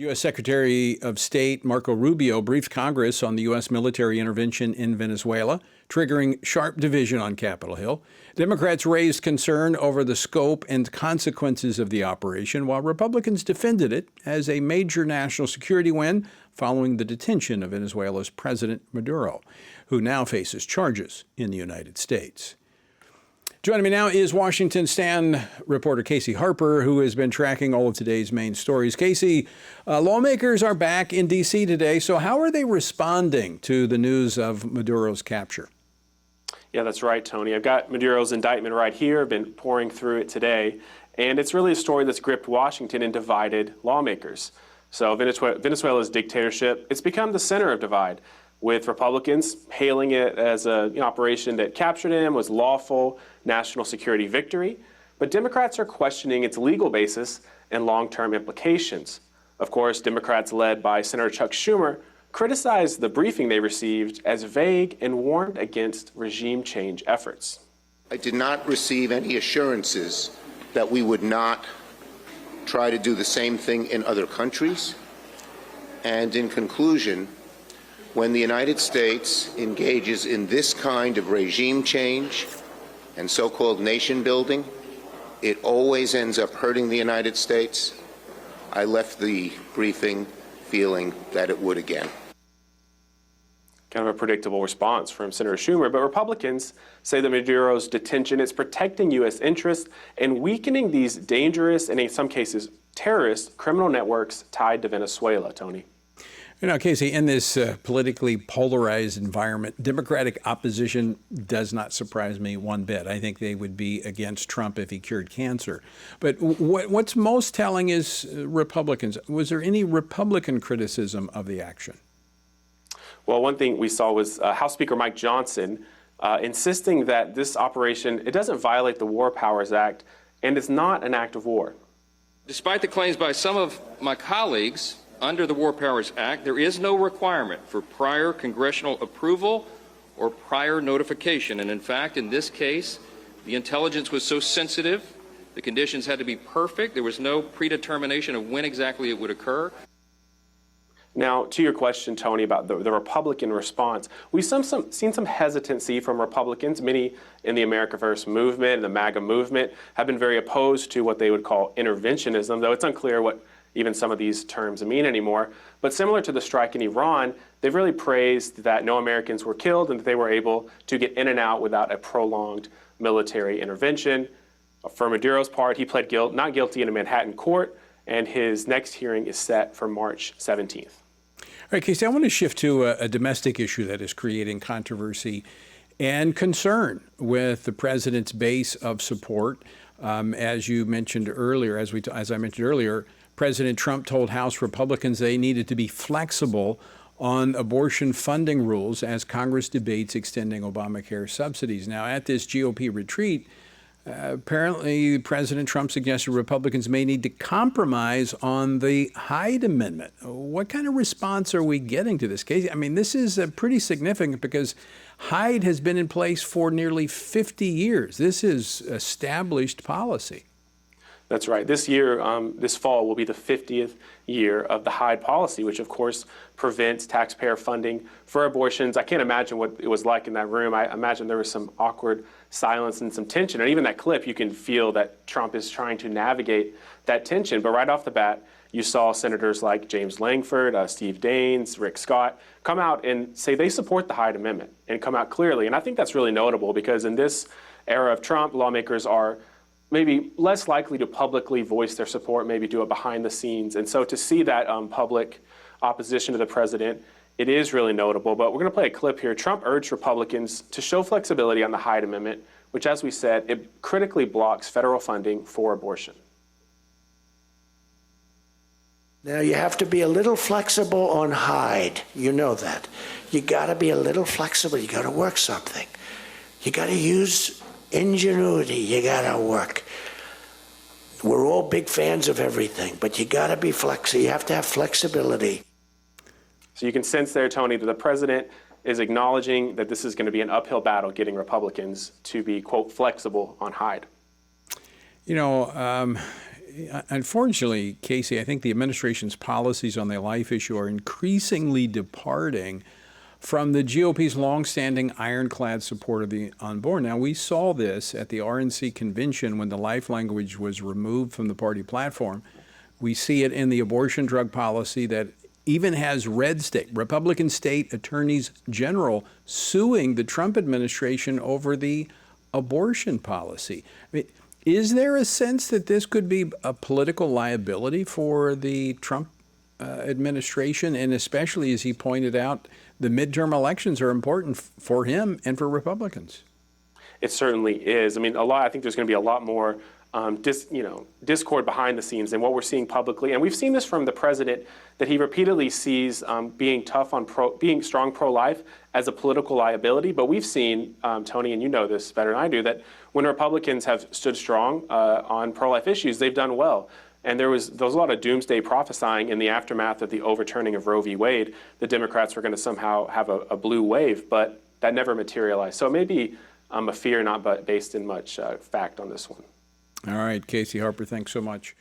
U.S. Secretary of State Marco Rubio briefed Congress on the U.S. military intervention in Venezuela, triggering sharp division on Capitol Hill. Democrats raised concern over the scope and consequences of the operation, while Republicans defended it as a major national security win following the detention of Venezuela's President Maduro, who now faces charges in the United States. Joining me now is Washington Stand reporter Casey Harper, who has been tracking all of today's main stories. Casey, lawmakers are back in D.C. today, so how are they responding to the news of Maduro's capture? Yeah, that's right, Tony. I've got Maduro's indictment right here. I've been pouring through it today, and it's really a story that's gripped Washington and divided lawmakers. So Venezuela's dictatorship, it's become the center of divide, with Republicans hailing it as an operation that captured him, was lawful national security victory. But Democrats are questioning its legal basis and long-term implications. Of course, Democrats led by Senator Chuck Schumer criticized the briefing they received as vague and warned against regime change efforts. I did not receive any assurances that we would not try to do the same thing in other countries. And in conclusion, when the United States engages in this kind of regime change and so-called nation building, it always ends up hurting the United States. I left the briefing feeling that it would again. Kind of a predictable response from Senator Schumer, but Republicans say that Maduro's detention is protecting U.S. interests and weakening these dangerous and in some cases terrorist criminal networks tied to Venezuela, Tony. You know, Casey, in this politically polarized environment, Democratic opposition does not surprise me one bit. I think they would be against Trump if he cured cancer. But what's most telling is Republicans. Was there any Republican criticism of the action? Well, one thing we saw was House Speaker Mike Johnson insisting that this operation, it doesn't violate the War Powers Act, and it's not an act of war. Despite the claims by some of my colleagues, under the War Powers Act, there is no requirement for prior congressional approval or prior notification. And in fact, in this case, the intelligence was so sensitive, the conditions had to be perfect. There was no predetermination of when exactly it would occur. Now, to your question, Tony, about the Republican response, we've seen some hesitancy from Republicans. Many in the America First movement and the MAGA movement have been very opposed to what they would call interventionism, though it's unclear what even some of these terms mean anymore. But similar to the strike in Iran, they've really praised that no Americans were killed and that they were able to get in and out without a prolonged military intervention. For Maduro's part, he pled not guilty in a Manhattan court, and his next hearing is set for March 17th. All right, Casey, I want to shift to a domestic issue that is creating controversy and concern with the president's base of support. As you mentioned earlier, as I mentioned earlier, President Trump told House Republicans they needed to be flexible on abortion funding rules as Congress debates extending Obamacare subsidies. Now, at this GOP retreat, apparently President Trump suggested Republicans may need to compromise on the Hyde Amendment. What kind of response are we getting to this case? I mean, this is pretty significant because Hyde has been in place for nearly 50 years. This is established policy. That's right. This year, this fall, will be the 50th year of the Hyde policy, which, of course, prevents taxpayer funding for abortions. I can't imagine what it was like in that room. I imagine there was some awkward silence and some tension. And even that clip, you can feel that Trump is trying to navigate that tension. But right off the bat, you saw senators like James Langford, Steve Daines, Rick Scott come out and say they support the Hyde Amendment and come out clearly. And I think that's really notable because in this era of Trump, lawmakers are maybe less likely to publicly voice their support, maybe do it behind the scenes. And so to see that public opposition to the president, it is really notable. But we're going to play a clip here. Trump urged Republicans to show flexibility on the Hyde Amendment, which, as we said, it critically blocks federal funding for abortion. Now, you have to be a little flexible on Hyde. You know that. You got to be a little flexible. You got to work something. You got to use ingenuity. You got to work. We're all big fans of everything, but you got to be flexible. You have to have flexibility. So you can sense there, Tony, that the president is acknowledging that this is going to be an uphill battle getting Republicans to be, quote, flexible on Hyde. You know, Unfortunately, Casey, I think the administration's policies on the life issue are increasingly departing from the GOP's longstanding ironclad support of the unborn. Now, we saw this at the RNC convention when the life language was removed from the party platform. We see it in the abortion drug policy that even has Republican state attorneys general suing the Trump administration over the abortion policy. I mean, is there a sense that this could be a political liability for the Trump administration? And especially, as he pointed out, the midterm elections are important for him and for Republicans. It certainly is. I mean, I think there's going to be a lot more discord behind the scenes than what we're seeing publicly. And we've seen this from the president, that he repeatedly sees being strong pro-life as a political liability. But we've seen, Tony, and you know this better than I do, that when Republicans have stood strong on pro-life issues, they've done well. And there was a lot of doomsday prophesying in the aftermath of the overturning of Roe v. Wade. The Democrats were going to somehow have a blue wave, but that never materialized. So it may be a fear not based in much fact on this one. All right, Casey Harper, thanks so much.